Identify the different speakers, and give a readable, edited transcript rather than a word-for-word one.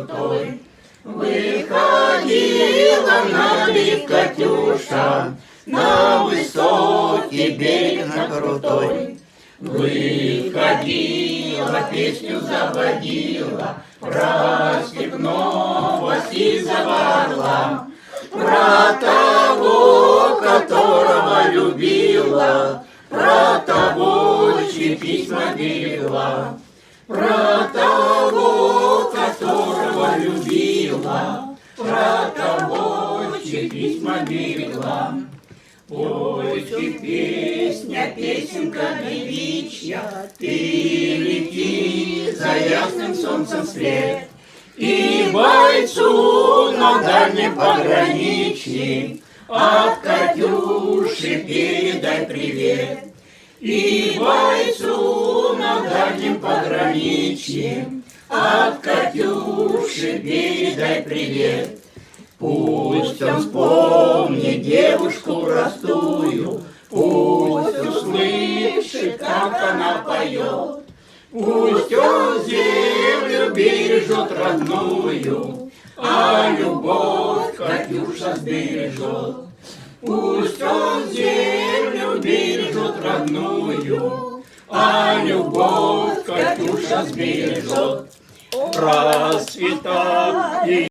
Speaker 1: крутой. Выходила на берег Катюша, на высокий берег, на крутой. Выходила, песню заводила, про степного сизого орла, про того, которого любила, про того, чьи письма берегла, про того, которого любила, про того, чьи письма берегла. Пойте песня, песенка девичья, ты лети за ясным солнцем свет, и бойцу на дальнем пограничье от Катюши передай привет. И бойцу на дальнем пограничье от Катюши передай привет. Пусть он вспомнит девушку простую, пусть услышит, как она поет. Пусть он землю бережет родную, а любовь Катюша сбережет. Пусть он землю бережет родную, а любовь Катюша сбережет. Расцветай.